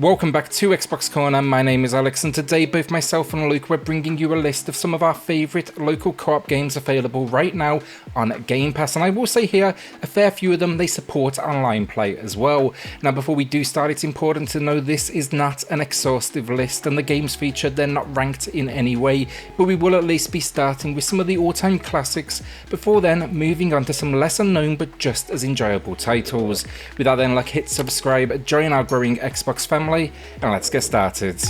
Welcome back to Xbox Corner. My name is Alex, and today both myself and Luke we're bringing you a list of some of our favourite local co-op games available right now on Game Pass, and I will say here, a fair few of them they support online play as well. Now before we do start, it's important to know this is not an exhaustive list, and the games featured they're not ranked in any way, but we will at least be starting with some of the all-time classics before then moving on to some lesser known but just as enjoyable titles. With that then, like, hit subscribe, join our growing Xbox family, and let's get started.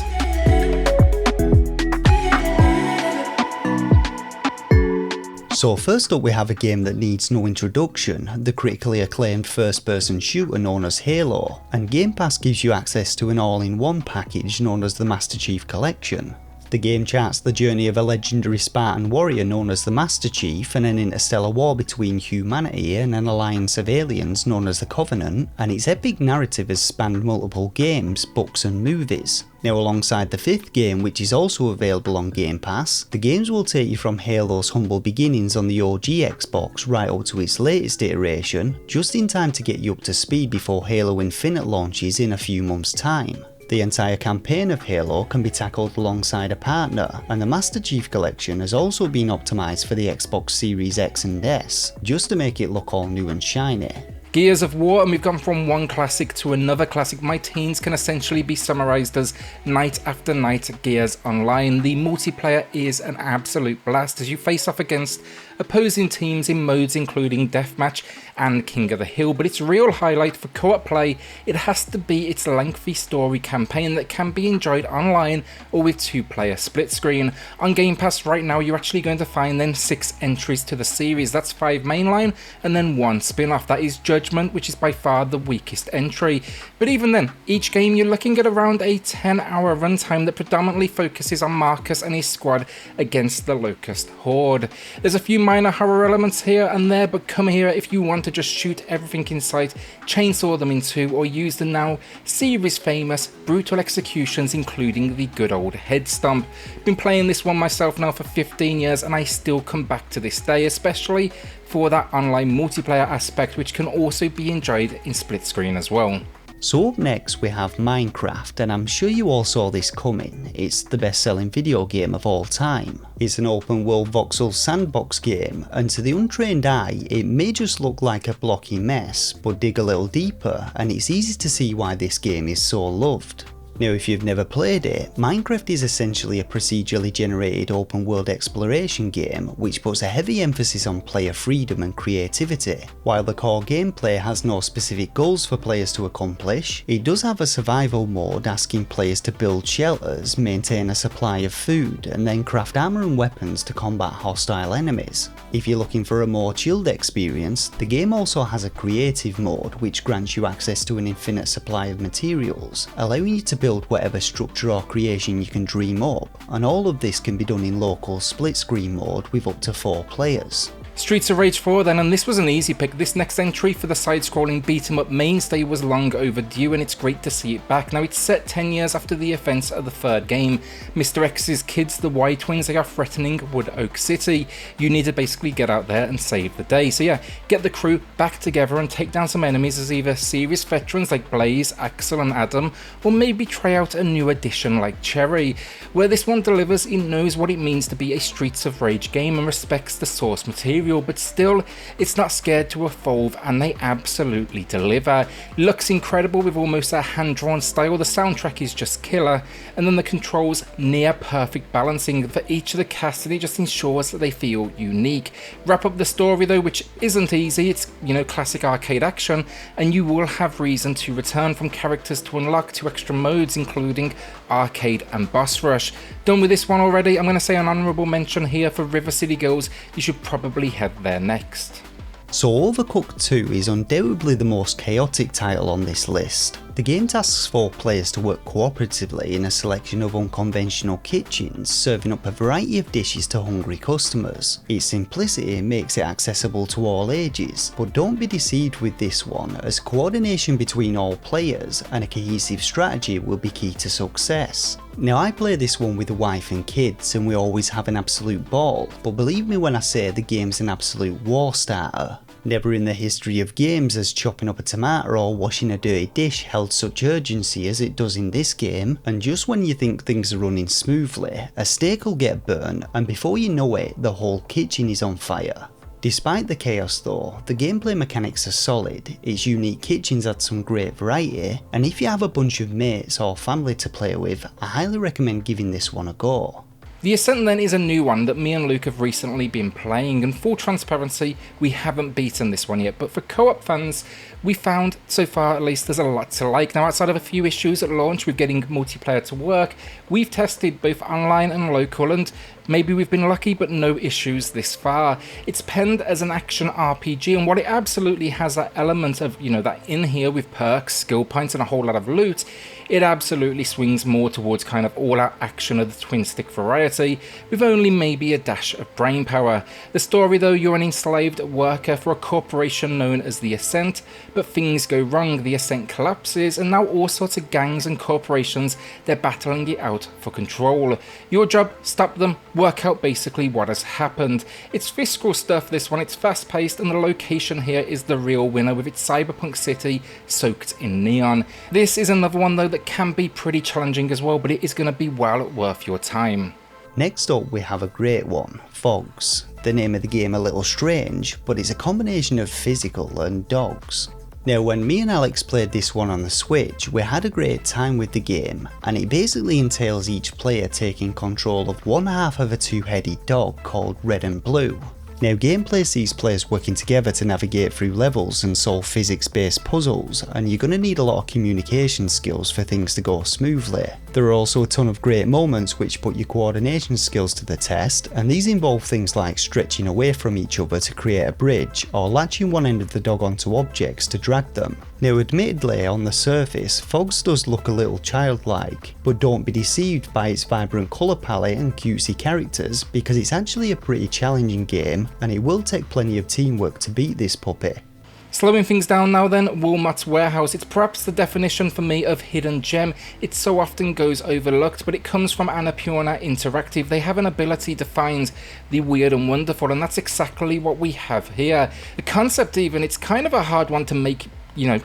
So first up we have a game that needs no introduction, the critically acclaimed first-person shooter known as Halo, and Game Pass gives you access to an all-in-one package known as the Master Chief Collection. The game charts the journey of a legendary Spartan warrior known as the Master Chief and an interstellar war between humanity and an alliance of aliens known as the Covenant, and its epic narrative has spanned multiple games, books and movies. Now alongside the fifth game, which is also available on Game Pass, the games will take you from Halo's humble beginnings on the OG Xbox right up to its latest iteration, just in time to get you up to speed before Halo Infinite launches in a few months' time. The entire campaign of Halo can be tackled alongside a partner, and the Master Chief Collection has also been optimised for the Xbox Series X and S, just to make it look all new and shiny. Gears of War, and we've gone from one classic to another classic. My teens can essentially be summarised as night after night Gears Online. The multiplayer is an absolute blast as you face off against opposing teams in modes including Deathmatch and King of the Hill, but its real highlight for co-op play, it has to be its lengthy story campaign that can be enjoyed online or with two-player split screen. On Game Pass right now you're actually going to find then 6 entries to the series. That's 5 mainline and then 1 spin-off. That is Judgment, which is by far the weakest entry, but even then each game you're looking at around a 10-hour runtime that predominantly focuses on Marcus and his squad against the Locust Horde. There's a few minor horror elements here and there, but come here if you want to just shoot everything in sight, chainsaw them in two, or use the now series famous brutal executions including the good old head stomp. Been playing this one myself now for 15 years and I still come back to this day, especially for that online multiplayer aspect, which can also be enjoyed in split screen as well. So up next we have Minecraft, and I'm sure you all saw this coming. It's the best selling video game of all time. It's an open world voxel sandbox game, and to the untrained eye it may just look like a blocky mess, but dig a little deeper and it's easy to see why this game is so loved. Now if you've never played it, Minecraft is essentially a procedurally generated open world exploration game which puts a heavy emphasis on player freedom and creativity. While the core gameplay has no specific goals for players to accomplish, it does have a survival mode asking players to build shelters, maintain a supply of food, and then craft armour and weapons to combat hostile enemies. If you're looking for a more chilled experience, the game also has a creative mode which grants you access to an infinite supply of materials, allowing you to build whatever structure or creation you can dream up, and all of this can be done in local split screen mode with up to 4 players. Streets of Rage 4 then, and this was an easy pick. This next entry for the side-scrolling beat-em-up mainstay was long overdue, and it's great to see it back. Now it's set 10 years after the events of the third game. Mr. X's kids, the Y twins, they are threatening Wood Oak City. You need to basically get out there and save the day. So yeah, get the crew back together and take down some enemies as either serious veterans like Blaze, Axel and Adam, or maybe try out a new addition like Cherry. Where this one delivers, it knows what it means to be a Streets of Rage game and respects the source material, but still it's not scared to evolve, and they absolutely deliver. Looks incredible with almost a hand-drawn style, the soundtrack is just killer, and then the controls near perfect balancing for each of the cast, and it just ensures that they feel unique. Wrap up the story though, which isn't easy. It's, you know, classic arcade action, and you will have reason to return from characters to unlock 2 extra modes including arcade and boss rush. Done with this one already. I'm going to say an honourable mention here for River City Girls. You should probably head there next. So Overcooked 2 is undoubtedly the most chaotic title on this list. The game tasks 4 players to work cooperatively in a selection of unconventional kitchens, serving up a variety of dishes to hungry customers. Its simplicity makes it accessible to all ages, but don't be deceived with this one, as coordination between all players and a cohesive strategy will be key to success. Now I play this one with a wife and kids and we always have an absolute ball, but believe me when I say the game's an absolute war starter. Never in the history of games has chopping up a tomato or washing a dirty dish held such urgency as it does in this game, and just when you think things are running smoothly, a steak will get burnt and before you know it, the whole kitchen is on fire. Despite the chaos though, the gameplay mechanics are solid, its unique kitchens add some great variety, and if you have a bunch of mates or family to play with, I highly recommend giving this one a go. The Ascent then is a new one that me and Luke have recently been playing, and full transparency, we haven't beaten this one yet, but for co-op fans, we found, so far at least, there's a lot to like. Now, outside of a few issues at launch with getting multiplayer to work, we've tested both online and local, and maybe we've been lucky, but no issues this far. It's penned as an action RPG, and while it absolutely has that element of, that in here with perks, skill points, and a whole lot of loot, it absolutely swings more towards kind of all-out action of the twin-stick variety, with only maybe a dash of brain power. The story though, you're an enslaved worker for a corporation known as the Ascent, but things go wrong, the Ascent collapses, and now all sorts of gangs and corporations, they're battling it out for control. Your job, stop them, work out basically what has happened. It's fiscal stuff this one, it's fast paced, and the location here is the real winner with its cyberpunk city soaked in neon. This is another one though that can be pretty challenging as well, but it is going to be well worth your time. Next up we have a great one, PHOGS. The name of the game a little strange, but it's a combination of physical and dogs. Now when me and Alex played this one on the Switch, we had a great time with the game, and it basically entails each player taking control of one half of a two-headed dog called Red and Blue. Now gameplay sees players working together to navigate through levels and solve physics-based puzzles, and you're going to need a lot of communication skills for things to go smoothly. There are also a ton of great moments which put your coordination skills to the test, and these involve things like stretching away from each other to create a bridge, or latching one end of the dog onto objects to drag them. Now admittedly, on the surface, PHOGS does look a little childlike, but don't be deceived by its vibrant colour palette and cutesy characters, because it's actually a pretty challenging game, and it will take plenty of teamwork to beat this puppy. Slowing things down now then, Wilmot's Warehouse. It's perhaps the definition for me of hidden gem. It so often goes overlooked, but it comes from Annapurna Interactive. They have an ability to find the weird and wonderful, and that's exactly what we have here. The concept even, it's kind of a hard one to make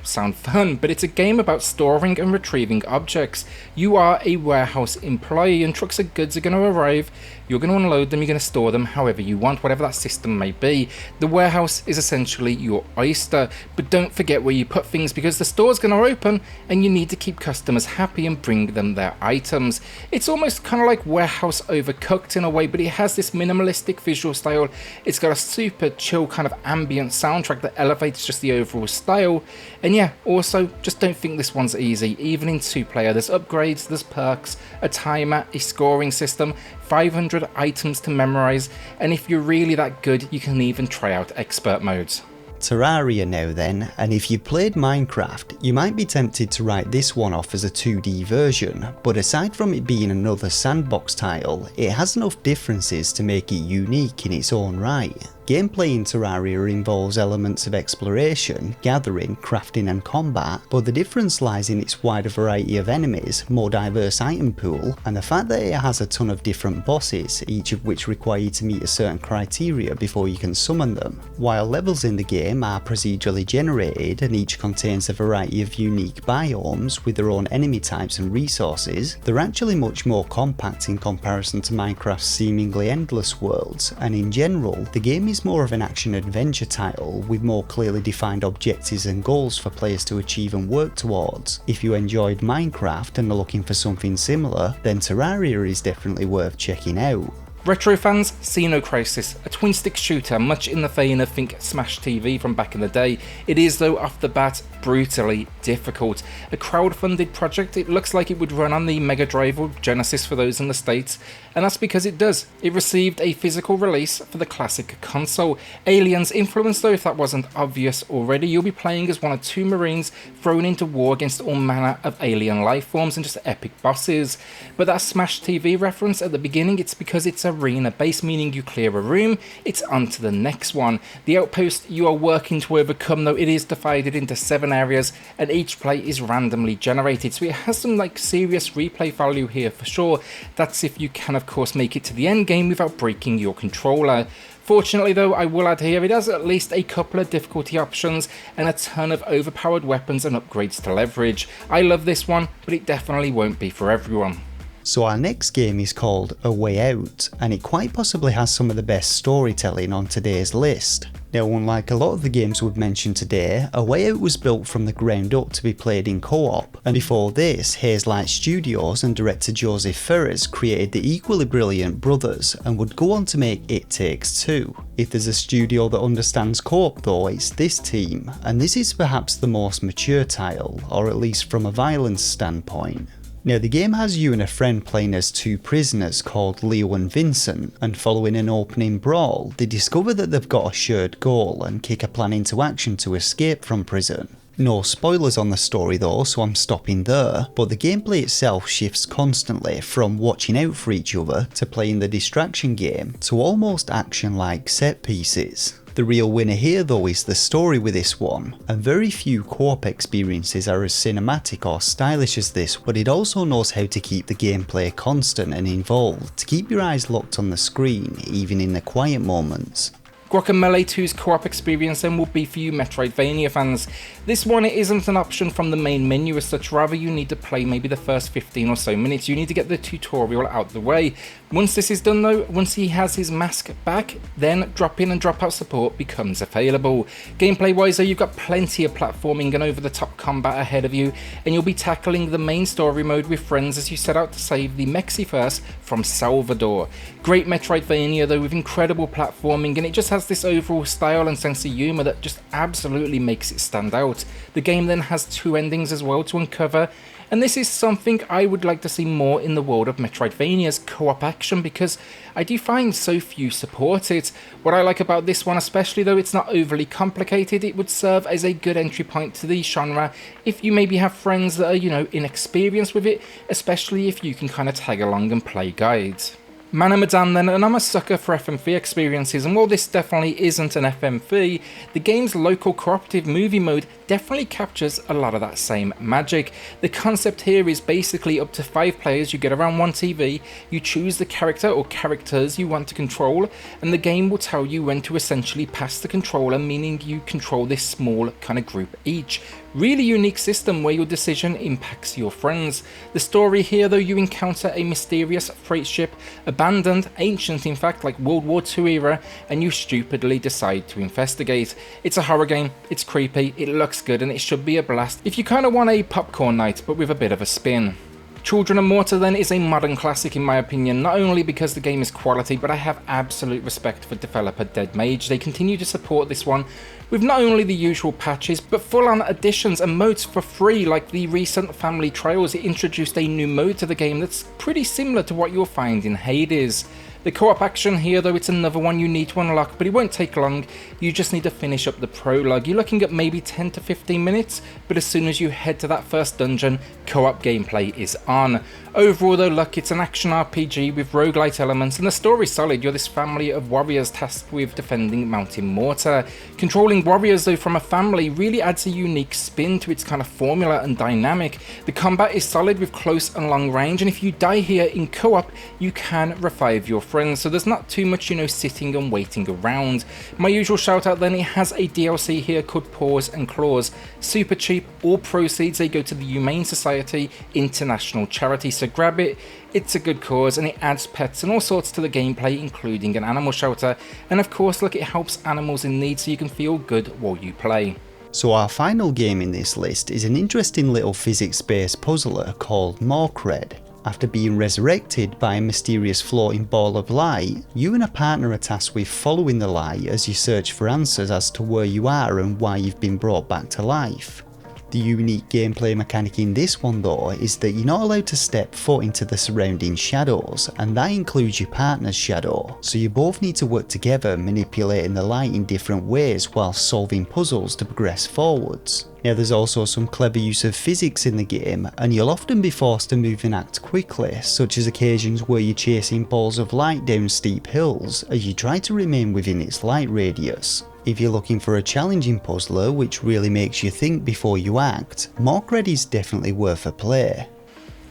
sound fun, but it's a game about storing and retrieving objects. You are a warehouse employee, and trucks of goods are going to arrive, you're going to unload them, you're going to store them however you want, whatever that system may be. The warehouse is essentially your oyster, but don't forget where you put things, because the store's going to open and you need to keep customers happy and bring them their items. It's almost kind of like Warehouse Overcooked in a way, but it has this minimalistic visual style. It's got a super chill kind of ambient soundtrack that elevates just the overall style. And yeah, also, just don't think this one's easy. Even in 2-player, there's upgrades, there's perks, a timer, a scoring system, 500 items to memorize, and if you're really that good, you can even try out expert modes. Terraria now then, and if you've played Minecraft, you might be tempted to write this one off as a 2D version, but aside from it being another sandbox title, it has enough differences to make it unique in its own right. Gameplay in Terraria involves elements of exploration, gathering, crafting and combat, but the difference lies in its wider variety of enemies, more diverse item pool, and the fact that it has a ton of different bosses, each of which require you to meet a certain criteria before you can summon them. While levels in the game are procedurally generated and each contains a variety of unique biomes with their own enemy types and resources, they're actually much more compact in comparison to Minecraft's seemingly endless worlds, and in general, the game is more of an action-adventure title with more clearly defined objectives and goals for players to achieve and work towards. If you enjoyed Minecraft and are looking for something similar, then Terraria is definitely worth checking out. Retro fans, Xeno Crisis, a twin-stick shooter much in the vein of think Smash TV from back in the day. It is though off the bat brutally difficult. A crowd-funded project, it looks like it would run on the Mega Drive or Genesis for those in the States, and that's because it does. It received a physical release for the classic console. Aliens influence though, if that wasn't obvious already. You'll be playing as one of 2 Marines thrown into war against all manner of alien life forms and just epic bosses. But that Smash TV reference at the beginning, it's because it's arena based, meaning you clear a room, it's on to the next one. The outpost you are working to overcome though, it is divided into 7 areas and each play is randomly generated, so it has some serious replay value here for sure. That's if you can of course make it to the end game without breaking your controller. Fortunately though, I will add here, it has at least a couple of difficulty options and a ton of overpowered weapons and upgrades to leverage. I love this one, but it definitely won't be for everyone. So our next game is called A Way Out, and it quite possibly has some of the best storytelling on today's list. Now, unlike a lot of the games we've mentioned today, A Way Out was built from the ground up to be played in co-op, and before this, Hazelight Studios and director Joseph Ferris created the equally brilliant Brothers and would go on to make It Takes Two. If there's a studio that understands co-op though, it's this team, and this is perhaps the most mature title, or at least from a violence standpoint. Now, the game has you and a friend playing as two prisoners called Leo and Vincent, and following an opening brawl, they discover that they've got a shared goal and kick a plan into action to escape from prison. No spoilers on the story though, so I'm stopping there, but the gameplay itself shifts constantly from watching out for each other to playing the distraction game to almost action-like set pieces. The real winner here though is the story with this one, and very few co-op experiences are as cinematic or stylish as this, but it also knows how to keep the gameplay constant and involved, to keep your eyes locked on the screen, even in the quiet moments. Guacamelee 2's co-op experience then will be for you Metroidvania fans. This one isn't an option from the main menu as such, rather you need to play maybe the first 15 or so minutes, you need to get the tutorial out the way. Once this is done though, once he has his mask back, then drop in and drop out support becomes available. Gameplay wise though, you've got plenty of platforming and over the top combat ahead of you, and you'll be tackling the main story mode with friends as you set out to save the Mexi-verse from Salvador. Great Metroidvania though, with incredible platforming, and it just has this overall style and sense of humour that just absolutely makes it stand out. The game then has two endings as well to uncover, and this is something I would like to see more in the world of Metroidvania's co-op action, because I do find so few support it. What I like about this one especially though, it's not overly complicated, it would serve as a good entry point to the genre if you maybe have friends that are, inexperienced with it, especially if you can kind of tag along and play guides. Medan then, and I'm a sucker for FMV experiences, and while this definitely isn't an FMV, the game's local cooperative movie mode definitely captures a lot of that same magic. The concept here is basically up to 5 players, you get around one TV, you choose the character or characters you want to control, and the game will tell you when to essentially pass the controller, meaning you control this small kind of group each. Really unique system where your decision impacts your friends. The story here though, you encounter a mysterious freight ship, abandoned, ancient in fact, like World War II era, and you stupidly decide to investigate. It's a horror game, it's creepy, it looks good, and it should be a blast if you kind of want a popcorn night but with a bit of a spin. Children of Morta then is a modern classic in my opinion, not only because the game is quality, but I have absolute respect for developer Dead Mage. They continue to support this one with not only the usual patches, but full-on additions and modes for free, like the recent Family Trails. It introduced a new mode to the game that's pretty similar to what you'll find in Hades. The co-op action here though, it's another one you need to unlock, but it won't take long, you just need to finish up the prologue. You're looking at maybe 10 to 15 minutes, but as soon as you head to that first dungeon, co-op gameplay is on. Overall though, look, it's an action RPG with roguelite elements, and the story's solid. You're this family of warriors tasked with defending Mountain Morta. Controlling warriors though from a family really adds a unique spin to its kind of formula and dynamic. The combat is solid with close and long range, and if you die here in co-op, you can revive your friends, so there's not too much sitting and waiting around. My usual shout out then, it has a DLC here called Paws and Claws. Super cheap, all proceeds they go to the Humane Society International Charity, so grab it, it's a good cause, and it adds pets and all sorts to the gameplay, including an animal shelter, and of course look, it helps animals in need so you can feel good while you play. So our final game in this list is an interesting little physics-based puzzler called Morkredd. After being resurrected by a mysterious floating ball of light, you and a partner are tasked with following the light as you search for answers as to where you are and why you've been brought back to life. The unique gameplay mechanic in this one though is that you're not allowed to step foot into the surrounding shadows, and that includes your partner's shadow, so you both need to work together manipulating the light in different ways while solving puzzles to progress forwards. Now there's also some clever use of physics in the game, and you'll often be forced to move and act quickly, such as occasions where you're chasing balls of light down steep hills as you try to remain within its light radius. If you're looking for a challenging puzzler which really makes you think before you act, Morkredd is definitely worth a play.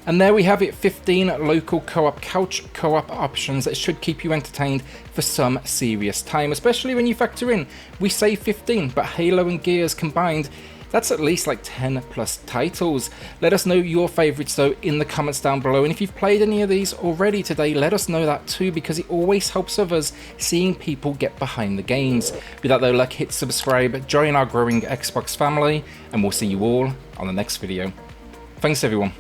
And there we have it, 15 local co-op couch co-op options that should keep you entertained for some serious time, especially when you factor in, we say 15, but Halo and Gears combined, that's at least like 10 plus titles. Let us know your favourites though in the comments down below, and if you've played any of these already today, let us know that too, because it always helps of us seeing people get behind the games. With that though, like, hit subscribe, join our growing Xbox family, and we'll see you all on the next video. Thanks everyone.